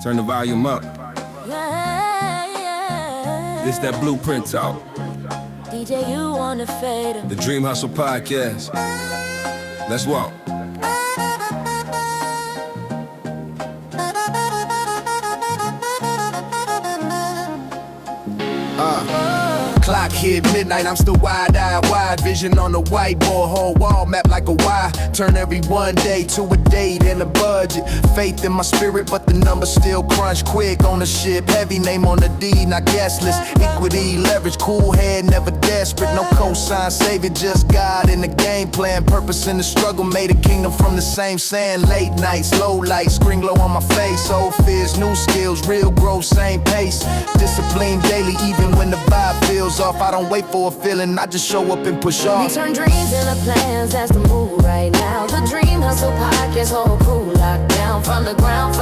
Turn the volume up. This that blueprint talk. DJ, you wanna fade him. The Dream Hustle Podcast. Let's walk. Clock hit midnight, I'm still wide-eyed, wide vision on the whiteboard, whole wall map like a Y. Turn every one day to a date and a budget. Faith in my spirit, but the numbers still crunch quick. Ownership heavy, name on the deed, not guest list. Equity, leverage, cool head, never desperate. No cosign, savior, just God in the game plan. Purpose in the struggle, made a kingdom from the same sand. Late nights, low lights, screen glow on my face. Old fears, new skills, real growth, same pace. Discipline daily, even when the vibe feels off. I don't wait for a feeling, I just show up and push off. We turn dreams into plans, that's the move right now. The Dream Hustle Podcast, whole crew locked down. From the grind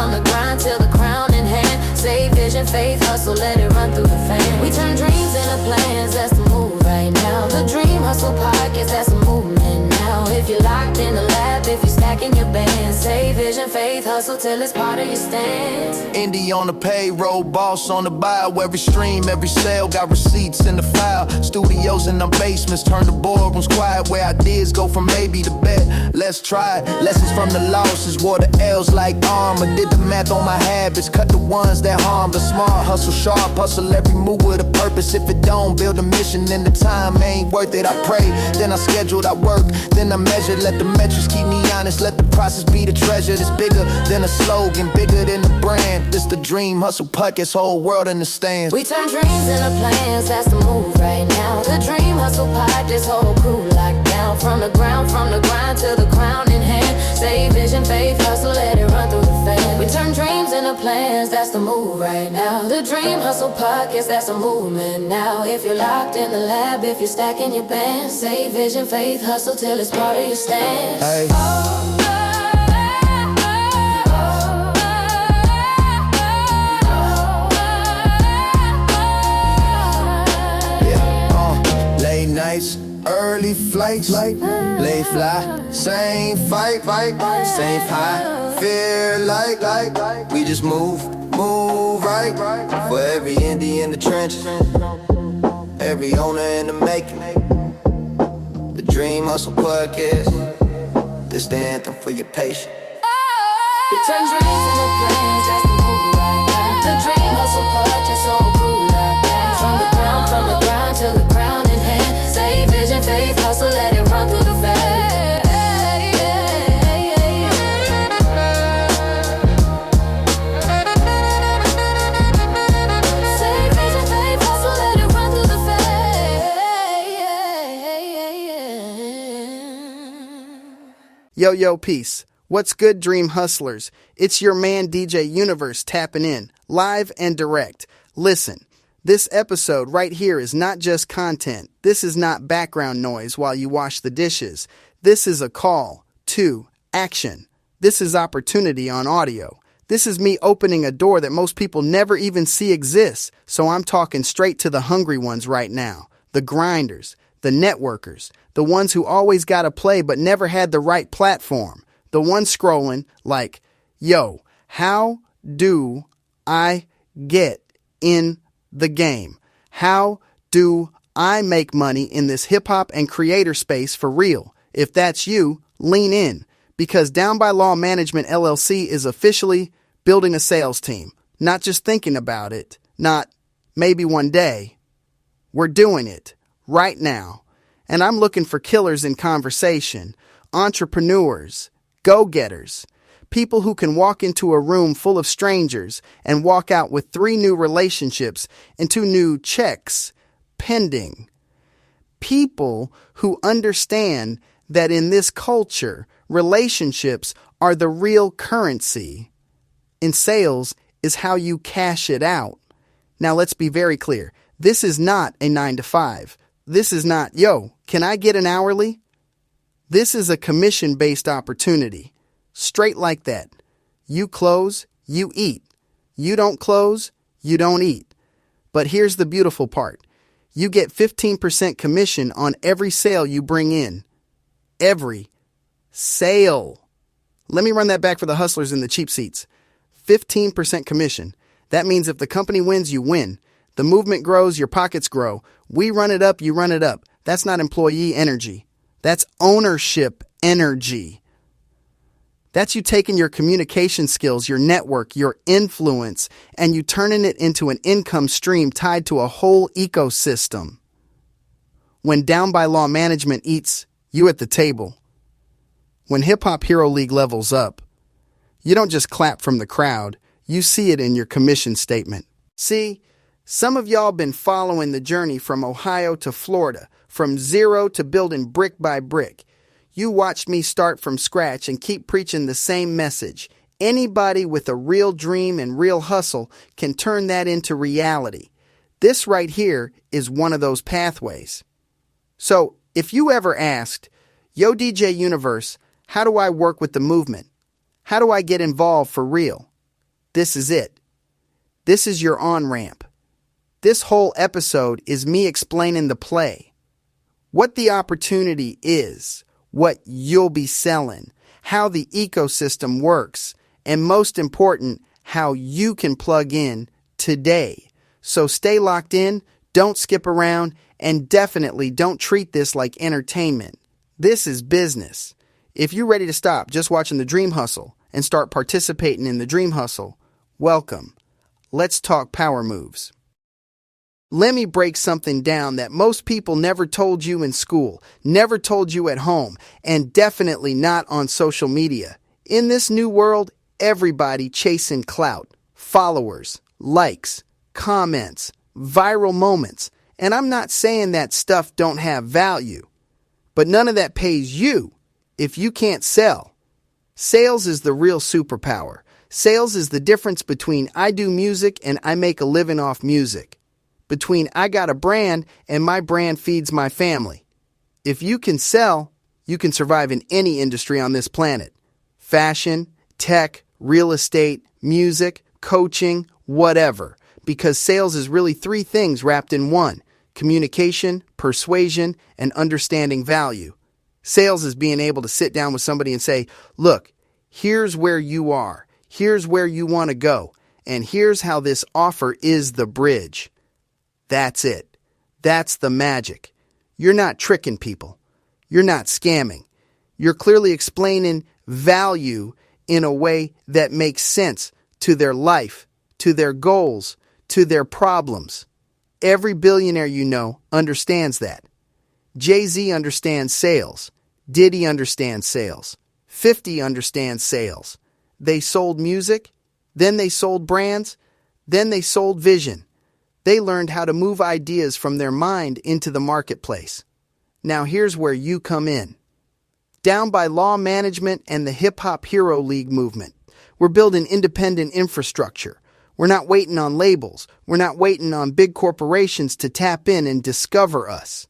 till the crown in hand. Save vision, faith, hustle, let it run through the fan. We turn dreams into plans, that's the move right now. The Dream Hustle Podcast, that's the movement now. If you're locked in the lab, if you're stacking your band, save vision, faith, hustle till it's part of your stance. Indie on the payroll, boss on the bio. Every stream, every sale, got receipts in the file. Studios in the basements, turn the boardrooms quiet. Where ideas go from maybe to bet. Let's try it. Lessons from the losses, wore the L's like armor. Did the math on my habits, cut the ones that harm. The smart hustle, sharp hustle, every move with a purpose. If it don't build a mission, then the time ain't worth it. I pray, then I scheduled, I work, then I measured. Let the metrics keep me honest, let the process be the treasure. It's bigger than a slogan, bigger than the brand. This the Dream Hustle Podcast, whole world understands. We turn dreams into plans, that's the move right now. The Dream Hustle Podcast, whole crew locked down. From the grind to the crown in hand. Save vision, faith, hustle, let it run through the fan. We turn dreams into plans, that's the move right now. The Dream Hustle Podcast, that's a movement now. If you're locked in the lab, if you're stacking your band, save vision, faith, hustle till it's part of your stance. Hey. Late nights, early flights, late fly, same fight, same high. Feel like we just move right. For every indie in the trenches, every owner in the making. The Dream Hustle Podcast, this the anthem for your patience. We turn dreams into plans, that's the move right now. The Dream Hustle Podcast, whole crew locked down. From the grind till the crown in hand. Save vision, faith, hustle, let it run through the fan. Save vision, faith, hustle, let it run through the fan. Yo, peace. What's good, Dream Hustlers? It's your man, DJ Universe, tapping in, live and direct. Listen, this episode right here is not just content. This is not background noise while you wash the dishes. This is a call to action. This is opportunity on audio. This is me opening a door that most people never even see exists. So I'm talking straight to the hungry ones right now. The grinders, the networkers, the ones who always got to play but never had the right platform. The one scrolling like, yo, how do I get in the game? How do I make money in this hip-hop and creator space for real? If that's you, lean in, because Down by Law Management LLC is officially building a sales team. Not just thinking about it, not maybe one day. We're doing it right now. And I'm looking for killers in conversation, entrepreneurs, go-getters, people who can walk into a room full of strangers and walk out with 3 new relationships and 2 new checks pending. People who understand that in this culture, relationships are the real currency. And sales is how you cash it out. Now let's be very clear. This is not a 9-to-5. This is not, yo, can I get an hourly? This is a commission-based opportunity. Straight like that. You close, you eat. You don't close, you don't eat. But here's the beautiful part. You get 15% commission on every sale you bring in. Every sale. Let me run that back for the hustlers in the cheap seats. 15% commission. That means if the company wins, you win. The movement grows, your pockets grow. We run it up, you run it up. That's not employee energy. That's ownership energy. That's you taking your communication skills, your network, your influence, and you turning it into an income stream tied to a whole ecosystem. When Down by Law management eats, you at the table. When Hip Hop Hero League levels up, you don't just clap from the crowd, you see it in your commission statement. See, some of y'all been following the journey from Ohio to Florida, from zero to building brick by brick. You watched me start from scratch and keep preaching the same message. Anybody with a real dream and real hustle can turn that into reality. This right here is one of those pathways. So, if you ever asked, Yo DJ Universe, how do I work with the movement? How do I get involved for real? This is it. This is your on-ramp. This whole episode is me explaining the play. What the opportunity is, what you'll be selling, how the ecosystem works, and most important, how you can plug in today. So stay locked in, don't skip around, and definitely don't treat this like entertainment. This is business. If you're ready to stop just watching the Dream Hustle and start participating in the Dream Hustle, welcome. Let's talk power moves. Let me break something down that most people never told you in school, never told you at home, and definitely not on social media. In this new world, everybody chasing clout, followers, likes, comments, viral moments. And I'm not saying that stuff don't have value, but none of that pays you if you can't sell. Sales is the real superpower. Sales is the difference between I do music and I make a living off music. Between I got a brand and my brand feeds my family. If you can sell, you can survive in any industry on this planet. Fashion, tech, real estate, music, coaching, whatever. Because sales is really three things wrapped in one: communication, persuasion, and understanding value. Sales is being able to sit down with somebody and say, look, here's where you are. Here's where you want to go. And here's how this offer is the bridge. That's it. That's the magic. You're not tricking people. You're not scamming. You're clearly explaining value in a way that makes sense to their life, to their goals, to their problems. Every billionaire you know understands that. Jay-Z understands sales. Diddy understands sales. 50 understands sales. They sold music, then they sold brands, then they sold vision. They learned how to move ideas from their mind into the marketplace. Now here's where you come in. Down by Law Management and the Hip Hop Hero League movement, we're building independent infrastructure. We're not waiting on labels. We're not waiting on big corporations to tap in and discover us.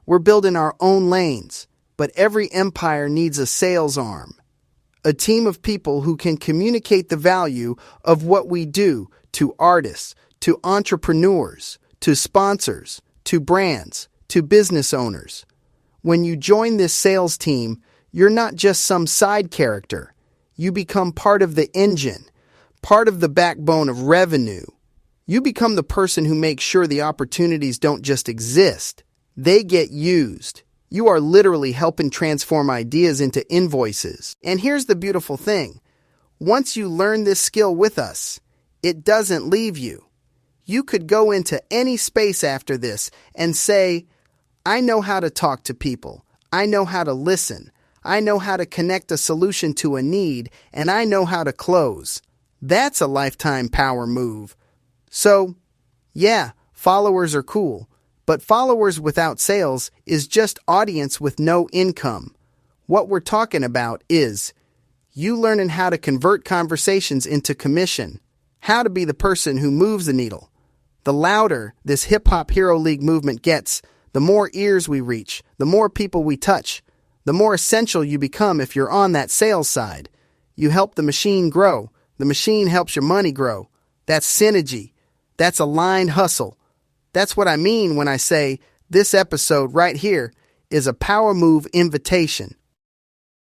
We're building our own lanes, but every empire needs a sales arm. A team of people who can communicate the value of what we do to artists, to entrepreneurs, to sponsors, to brands, to business owners. When you join this sales team, you're not just some side character. You become part of the engine, part of the backbone of revenue. You become the person who makes sure the opportunities don't just exist. They get used. You are literally helping transform ideas into invoices. And here's the beautiful thing. Once you learn this skill with us, it doesn't leave you. You could go into any space after this and say, I know how to talk to people. I know how to listen. I know how to connect a solution to a need, and I know how to close. That's a lifetime power move. So, yeah, followers are cool, but followers without sales is just audience with no income. What we're talking about is you learning how to convert conversations into commission, how to be the person who moves the needle. The louder this Hip Hop Hero League movement gets, the more ears we reach, the more people we touch, the more essential you become if you're on that sales side. You help the machine grow. The machine helps your money grow. That's synergy. That's aligned hustle. That's what I mean when I say this episode right here is a power move invitation.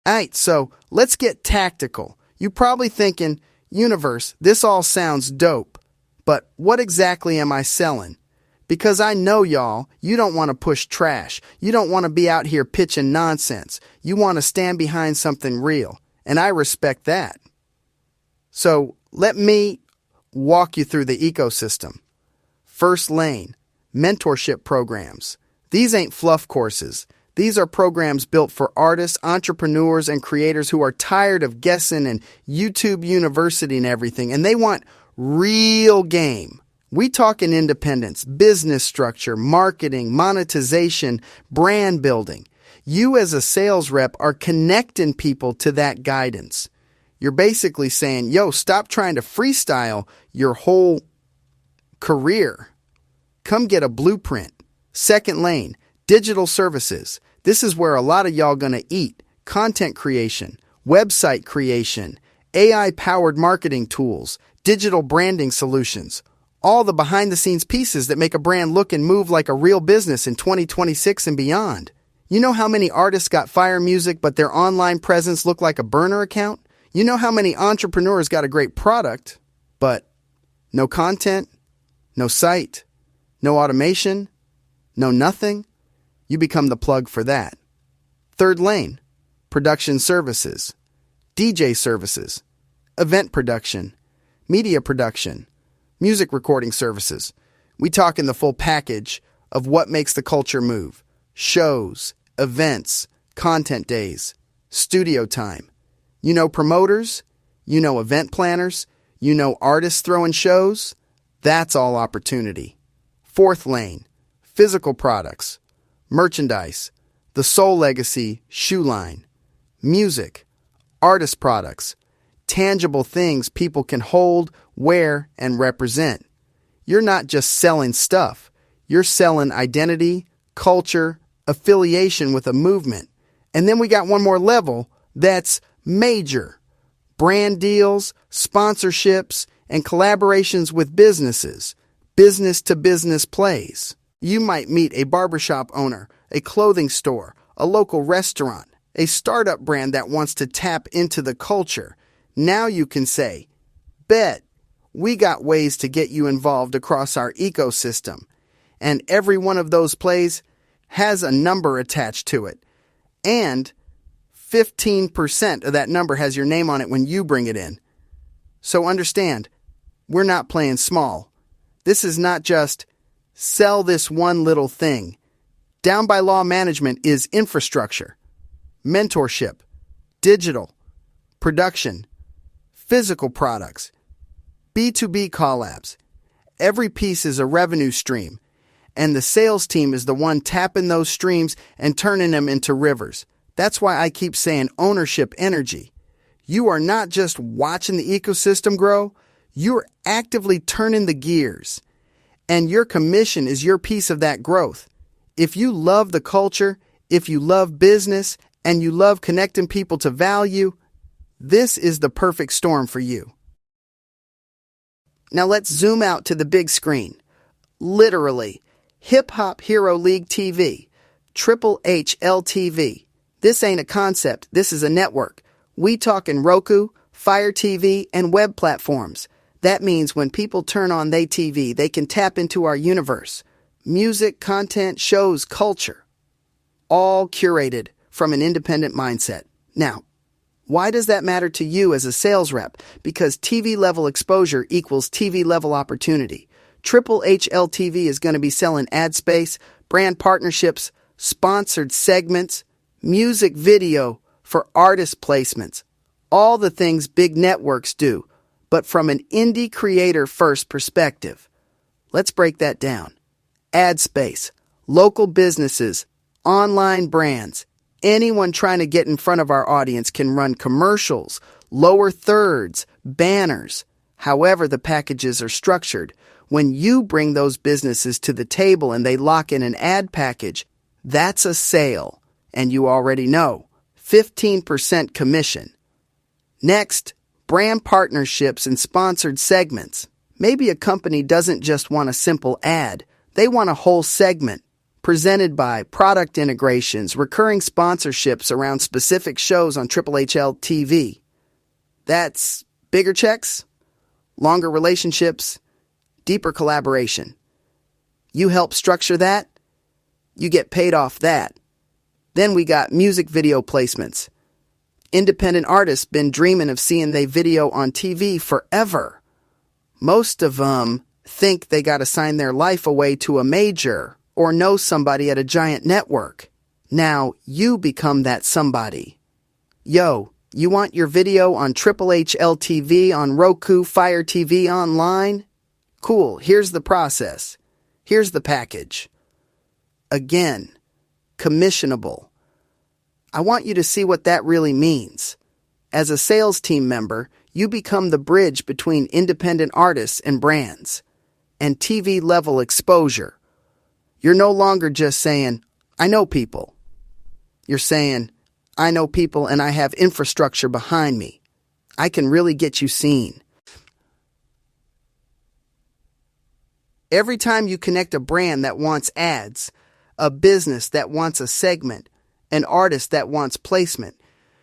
Alright, so let's get tactical. You're probably thinking, Universe, this all sounds dope, but what exactly am I selling? Because I know y'all, you don't want to push trash. You don't want to be out here pitching nonsense. You want to stand behind something real, and I respect that. So let me walk you through the ecosystem. First lane, mentorship programs. These ain't fluff courses. These are programs built for artists, entrepreneurs, and creators who are tired of guessing and YouTube University and everything, and they want real game. We talking independence, business structure, marketing, monetization, brand building. You as a sales rep are connecting people to that guidance. You're basically saying, yo, stop trying to freestyle your whole career. Come get a blueprint. Second lane, digital services. This is where a lot of y'all gonna eat. Content creation, website creation, AI-powered marketing tools, digital branding solutions. All the behind-the-scenes pieces that make a brand look and move like a real business in 2026 and beyond. You know how many artists got fire music but their online presence looked like a burner account? You know how many entrepreneurs got a great product, but no content, no site, no automation, no nothing? You become the plug for that. Third lane, production services, DJ services, event production, media production, music recording services. We talk in the full package of what makes the culture move. Shows, events, content days, studio time. You know promoters, you know event planners, you know artists throwing shows. That's all opportunity. Fourth lane, physical products, merchandise, the Soul Legacy shoe line, music, artist products, tangible things people can hold, wear, and represent. You're not just selling stuff. You're selling identity, culture, affiliation with a movement. And then we got one more level that's major. Brand deals, sponsorships, and collaborations with businesses. Business-to-business plays. You might meet a barbershop owner, a clothing store, a local restaurant, a startup brand that wants to tap into the culture. Now you can say, bet, we got ways to get you involved across our ecosystem. And every one of those plays has a number attached to it. And 15% of that number has your name on it when you bring it in. So understand, we're not playing small. This is not just sell this one little thing. Down by Law management is infrastructure, mentorship, digital, production, physical products, B2B collabs. Every piece is a revenue stream, and the sales team is the one tapping those streams and turning them into rivers. That's why I keep saying ownership energy. You are not just watching the ecosystem grow, you're actively turning the gears. And your commission is your piece of that growth. If you love the culture, if you love business, and you love connecting people to value, this is the perfect storm for you. Now let's zoom out to the big screen. Literally, Hip Hop Hero League TV, Triple H LTV. This ain't a concept, this is a network. We talkin' Roku, Fire TV, and web platforms. That means when people turn on they TV, they can tap into our universe. Music, content, shows, culture. All curated from an independent mindset. Now, why does that matter to you as a sales rep? Because TV level exposure equals TV level opportunity. Triple H LTV is going to be selling ad space, brand partnerships, sponsored segments, music video for artist placements. All the things big networks do, but from an indie creator first perspective. Let's break that down. Ad space, local businesses, online brands. Anyone trying to get in front of our audience can run commercials, lower thirds, banners. However the packages are structured, when you bring those businesses to the table and they lock in an ad package, that's a sale. And you already know, 15% commission. Next, brand partnerships and sponsored segments. Maybe a company doesn't just want a simple ad. They want a whole segment. presented by product integrations, recurring sponsorships around specific shows on Triple HL TV. That's bigger checks, longer relationships, deeper collaboration. You help structure that, you get paid off that. Then we got music video placements. Independent artists been dreaming of seeing they video on TV forever. Most of them think they gotta sign their life away to a major or know somebody at a giant network. Now you become that somebody. Yo, you want your video on Triple HL TV on Roku, Fire TV Online? Cool, here's the process. Here's the package. Again, commissionable. I want you to see what that really means. As a sales team member, you become the bridge between independent artists and brands, and TV-level exposure. You're no longer just saying, I know people. You're saying, I know people and I have infrastructure behind me. I can really get you seen. Every time you connect a brand that wants ads, a business that wants a segment, an artist that wants placement,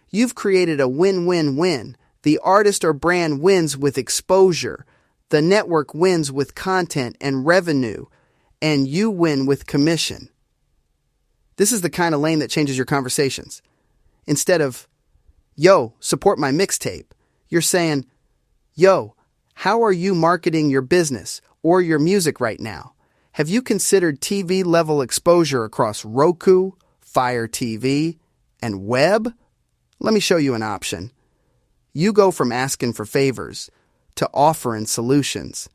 you've created a win-win-win. The artist or brand wins with exposure, the network wins with content and revenue, and you win with commission. This is the kind of lane that changes your conversations. Instead of, yo, support my mixtape, you're saying, yo, how are you marketing your business or your music right now? Have you considered TV-level exposure across Roku, Fire TV, and web? Let me show you an option. You go from asking for favors to offering solutions.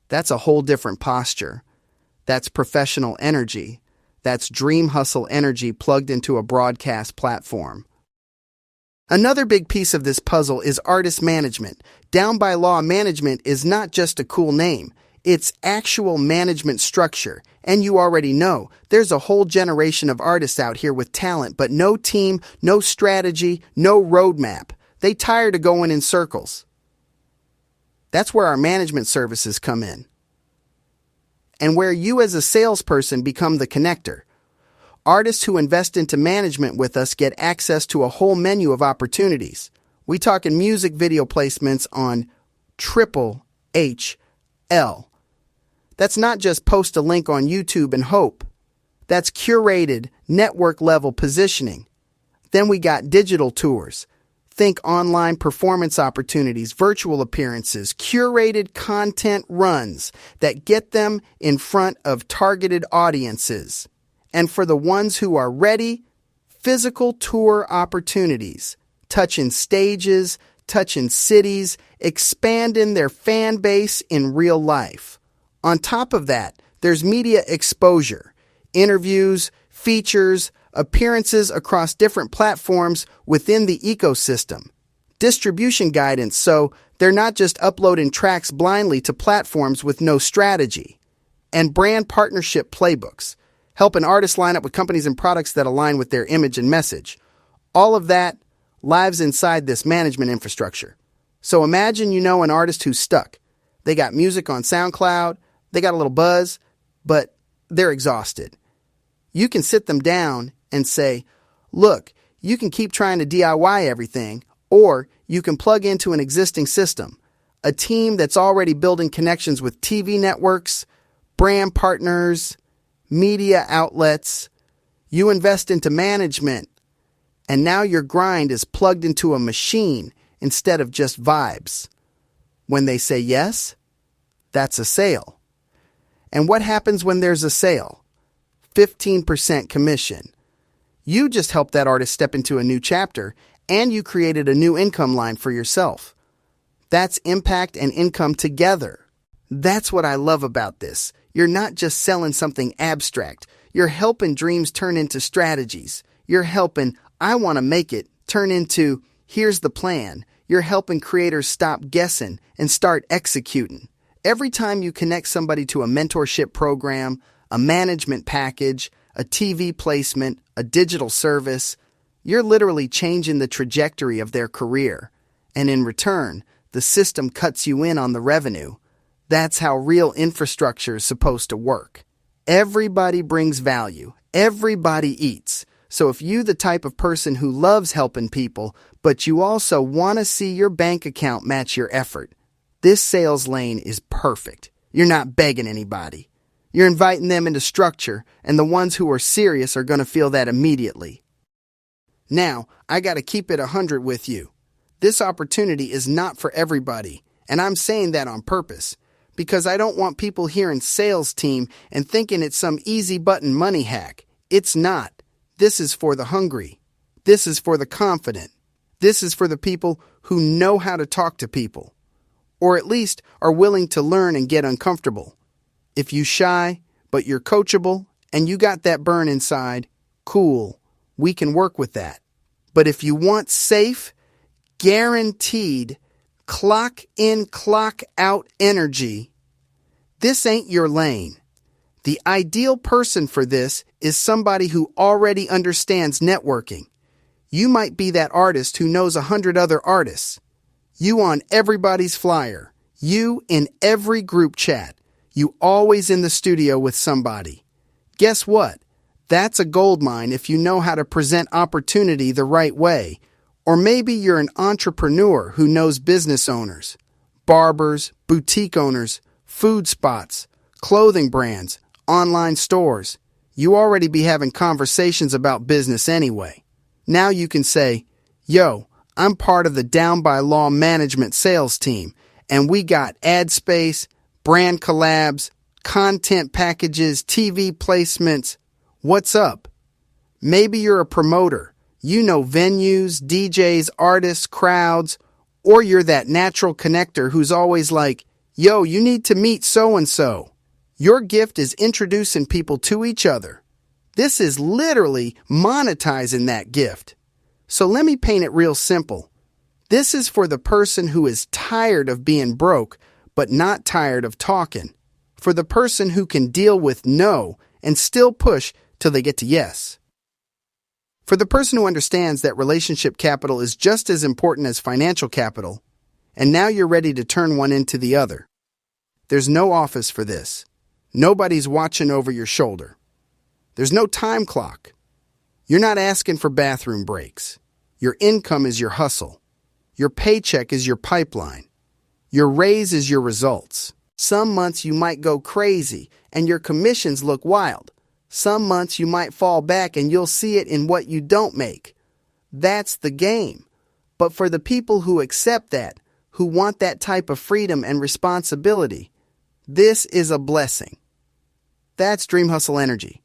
That's a whole different posture. That's professional energy. That's dream hustle energy plugged into a broadcast platform. Another big piece of this puzzle is artist management. Down by Law management is not just a cool name. It's actual management structure. And you already know, there's a whole generation of artists out here with talent, but no team, no strategy, no roadmap. They tired of going in circles. That's where our management services come in. And where you as a salesperson become the connector. Artists who invest into management with us get access to a whole menu of opportunities. We talking music video placements on Triple HL. That's not just post a link on YouTube and hope. That's curated, network-level positioning. Then we got digital tours. Think online performance opportunities, virtual appearances, curated content runs that get them in front of targeted audiences. And for the ones who are ready, physical tour opportunities, touching stages, touching cities, expanding their fan base in real life. On top of that, there's media exposure, interviews, features, appearances across different platforms within the ecosystem, distribution guidance so they're not just uploading tracks blindly to platforms with no strategy, and brand partnership playbooks, helping artists line up with companies and products that align with their image and message. All of that lives inside this management infrastructure. So imagine you know an artist who's stuck. They got music on SoundCloud, they got a little buzz, but they're exhausted. You can sit them down and say, look, you can keep trying to DIY everything, or you can plug into an existing system, a team that's already building connections with TV networks, brand partners, media outlets. You invest into management, and now your grind is plugged into a machine instead of just vibes. When they say yes, that's a sale. And what happens when there's a sale? 15% commission. You just helped that artist step into a new chapter, and you created a new income line for yourself. That's impact and income together. That's what I love about this. You're not just selling something abstract. You're helping dreams turn into strategies. You're helping, I want to make it, turn into, here's the plan. You're helping creators stop guessing and start executing. Every time you connect somebody to a mentorship program, a management package, a TV placement, a digital service, you're literally changing the trajectory of their career. And in return, the system cuts you in on the revenue. That's how real infrastructure is supposed to work. Everybody brings value. Everybody eats. So if you the type of person who loves helping people, but you also want to see your bank account match your effort, this sales lane is perfect. You're not begging anybody. You're inviting them into structure, and the ones who are serious are going to feel that immediately. Now, I got to keep it 100 with you. This opportunity is not for everybody, and I'm saying that on purpose, because I don't want people hearing sales team and thinking it's some easy button money hack. It's not. This is for the hungry. This is for the confident. This is for the people who know how to talk to people, or at least are willing to learn and get uncomfortable. If you shy, but you're coachable, and you got that burn inside, cool, we can work with that. But if you want safe, guaranteed, clock in, clock out energy, this ain't your lane. The ideal person for this is somebody who already understands networking. You might be that artist who knows 100 other artists. You on everybody's flyer. You in every group chat. You always in the studio with somebody. Guess what? That's a gold mine if you know how to present opportunity the right way. Or maybe you're an entrepreneur who knows business owners, barbers, boutique owners, food spots, clothing brands, online stores. You already be having conversations about business anyway. Now you can say, yo, I'm part of the Down by Law management sales team, and we got ad space, brand collabs, content packages, TV placements. What's up? Maybe you're a promoter. You know venues, DJs, artists, crowds, or you're that natural connector who's always like, yo, you need to meet so-and-so. Your gift is introducing people to each other. This is literally monetizing that gift. So let me paint it real simple. This is for the person who is tired of being broke, but not tired of talking. For the person who can deal with no and still push till they get to yes. For the person who understands that relationship capital is just as important as financial capital, and now you're ready to turn one into the other. There's no office for this. Nobody's watching over your shoulder. There's no time clock. You're not asking for bathroom breaks. Your income is your hustle. Your paycheck is your pipeline. Your raise is your results. Some months you might go crazy and your commissions look wild. Some months you might fall back and you'll see it in what you don't make. That's the game. But for the people who accept that, who want that type of freedom and responsibility, this is a blessing. That's Dream Hustle Energy.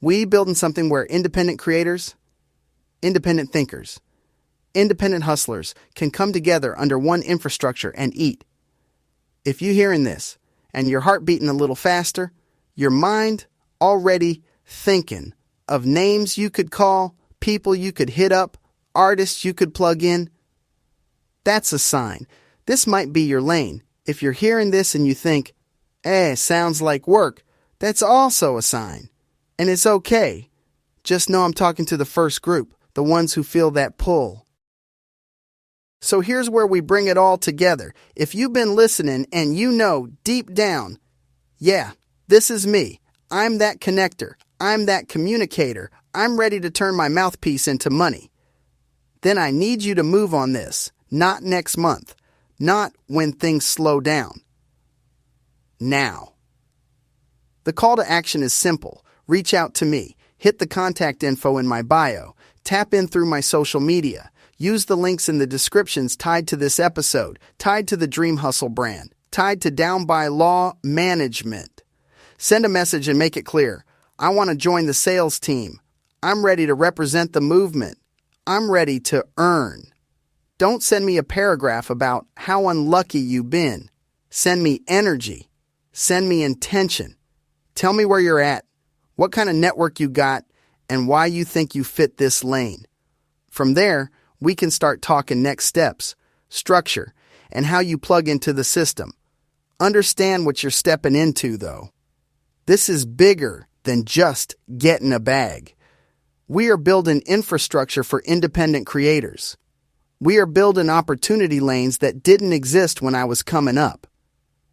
We building something where independent creators, independent thinkers, independent hustlers can come together under one infrastructure and eat. If you're hearing this and your heart beating a little faster, your mind already thinking of names you could call, people you could hit up, artists you could plug in, that's a sign. This might be your lane. If you're hearing this and you think, sounds like work, that's also a sign. And it's okay. Just know I'm talking to the first group, the ones who feel that pull. So here's where we bring it all together. If you've been listening and you know deep down, yeah, this is me. I'm that connector. I'm that communicator. I'm ready to turn my mouthpiece into money. Then I need you to move on this. Not next month. Not when things slow down. Now. The call to action is simple. Reach out to me. Hit the contact info in my bio. Tap in through my social media. Use the links in the descriptions tied to this episode, tied to the Dream Hustle brand, tied to Down by Law management. Send a message and make it clear. I want to join the sales team. I'm ready to represent the movement. I'm ready to earn. Don't send me a paragraph about how unlucky you've been. Send me energy. Send me intention. Tell me where you're at, what kind of network you got, and why you think you fit this lane. From there, we can start talking next steps, structure, and how you plug into the system. Understand what you're stepping into, though. This is bigger than just getting a bag. We are building infrastructure for independent creators. We are building opportunity lanes that didn't exist when I was coming up.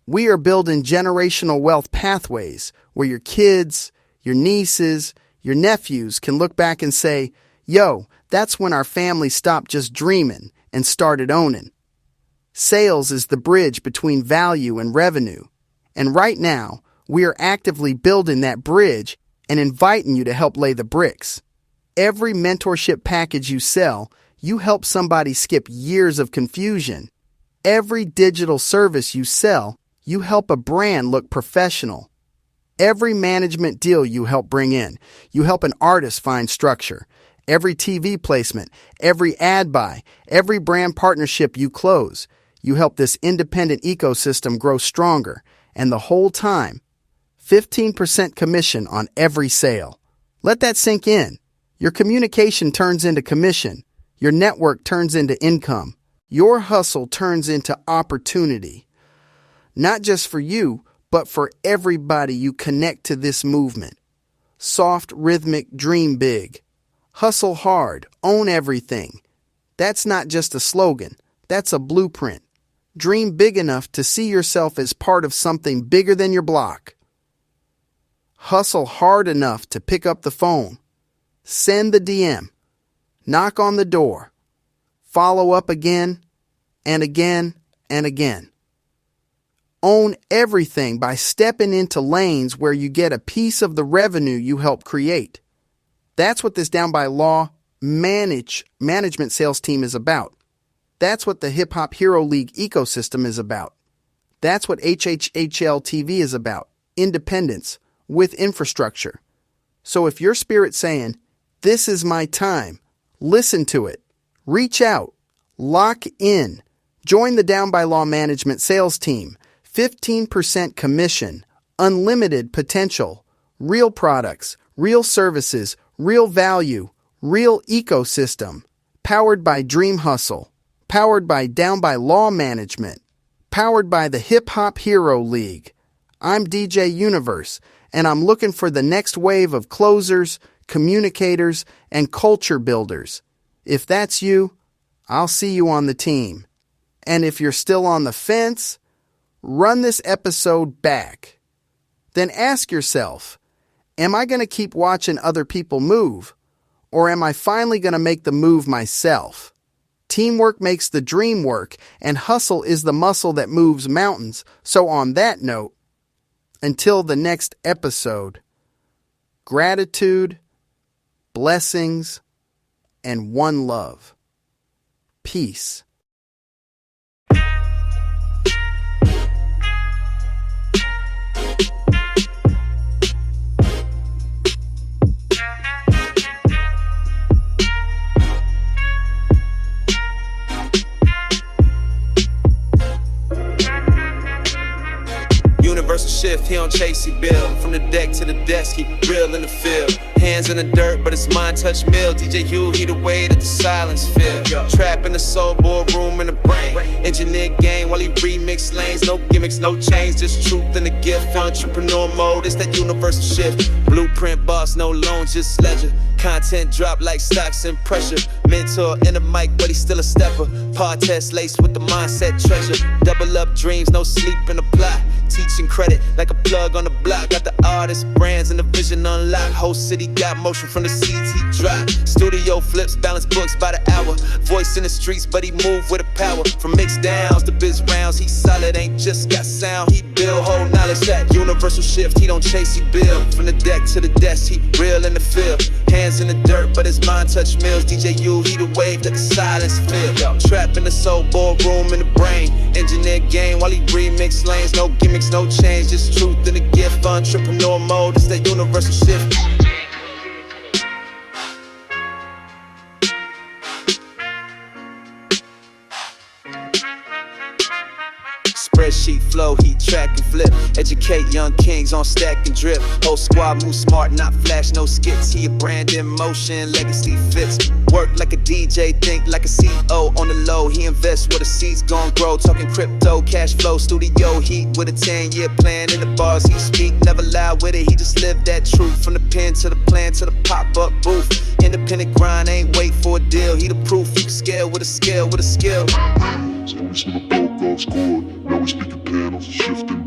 We are building generational wealth pathways where your kids, your nieces, your nephews can look back and say, yo, that's when our family stopped just dreaming and started owning. Sales is the bridge between value and revenue. And right now, we are actively building that bridge and inviting you to help lay the bricks. Every mentorship package you sell, you help somebody skip years of confusion. Every digital service you sell, you help a brand look professional. Every management deal you help bring in, you help an artist find structure. Every TV placement, every ad buy, every brand partnership you close, you help this independent ecosystem grow stronger. And the whole time, 15% commission on every sale. Let that sink in. Your communication turns into commission. Your network turns into income. Your hustle turns into opportunity. Not just for you, but for everybody you connect to this movement. Soft, rhythmic, dream big. Hustle hard, own everything. That's not just a slogan. That's a blueprint. Dream big enough to see yourself as part of something bigger than your block. Hustle hard enough to pick up the phone. Send the DM. Knock on the door. Follow up again and again and again. Own everything by stepping into lanes where you get a piece of the revenue you help create. That's what this Down by Law management sales team is about. That's what the Hip Hop Hero League ecosystem is about. That's what HHHL TV is about. Independence with infrastructure. So if your spirit's saying, this is my time, listen to it. Reach out. Lock in. Join the Down by Law management sales team. 15% commission. Unlimited potential. Real products. Real services. Real value. Real ecosystem. Powered by Dream Hustle. Powered by Down by Law Management. Powered by the Hip Hop Hero League. I'm DJ Universe, and I'm looking for the next wave of closers, communicators, and culture builders. If that's you, I'll see you on the team. And if you're still on the fence, run this episode back. Then ask yourself, am I going to keep watching other people move, or am I finally going to make the move myself? Teamwork makes the dream work, and hustle is the muscle that moves mountains. So on that note, until the next episode, gratitude, blessings, and one love. Peace. Universal shift, he don't chase, he build. From the deck to the desk, he real in the field. Hands in the dirt, but his mind touch mill. DJ Hugh, he the way that the silence feel. Trap in the soul, boardroom in the brain. Engineer game while he remix lanes. No gimmicks, no change, just truth and the gift. Entrepreneur mode, it's that universal shift. Blueprint boss, no loans, just ledger. Content drop like stocks and pressure. Mentor in the mic, but he's still a stepper. Pod test laced with the mindset treasure. Double up dreams, no sleep in the plot. Teaching credit like a plug on the block. Got the artists, brands, and the vision unlocked. Whole city got motion from the seeds he dropped. Studio flips, balance books by the hour. Voice in the streets, but he move with a power. From mix downs to biz rounds, he solid, ain't just got sound. He build whole knowledge, that universal shift. He don't chase, he build. From the deck to the desk, he real in the field. Hands in the dirt, but his mind touch mills. DJ U, he the wave that the silence feel. Trap in the soul, boardroom in the brain. Engineer game while he remix lanes. No gimmicks, no change, just truth and a gift. Entrepreneur mode, it's that universal shift. Spreadsheet flow, heat track and flip. Educate young kings on stack and drip. Whole squad move smart, not flash, no skits. He a brand in motion, legacy fits. Work like a DJ, think like a CEO. On the low, he invests where the seeds gon' grow. Talking crypto, cash flow, studio heat. With a 10-year plan in the bars he speak. Never lie with it, he just lived that truth. From the pen to the plan to the pop-up booth. Independent grind, ain't wait for a deal. He the proof, you can scale with a skill, with a skill. So we see the goal scored. Now we speaking panels, shifting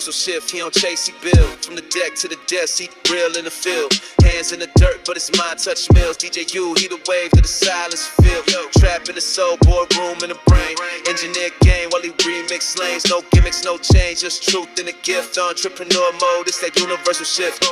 universal shift. He don't chase, he build. From the deck to the desk, he real in the field. Hands in the dirt, but it's mind touch mills. DJ U, he the wave to the silence feel. Trap in the soul, boardroom in the brain. Engineer game while he remix lanes. No gimmicks, no change, just truth and a gift. Entrepreneur mode, it's that universal shift.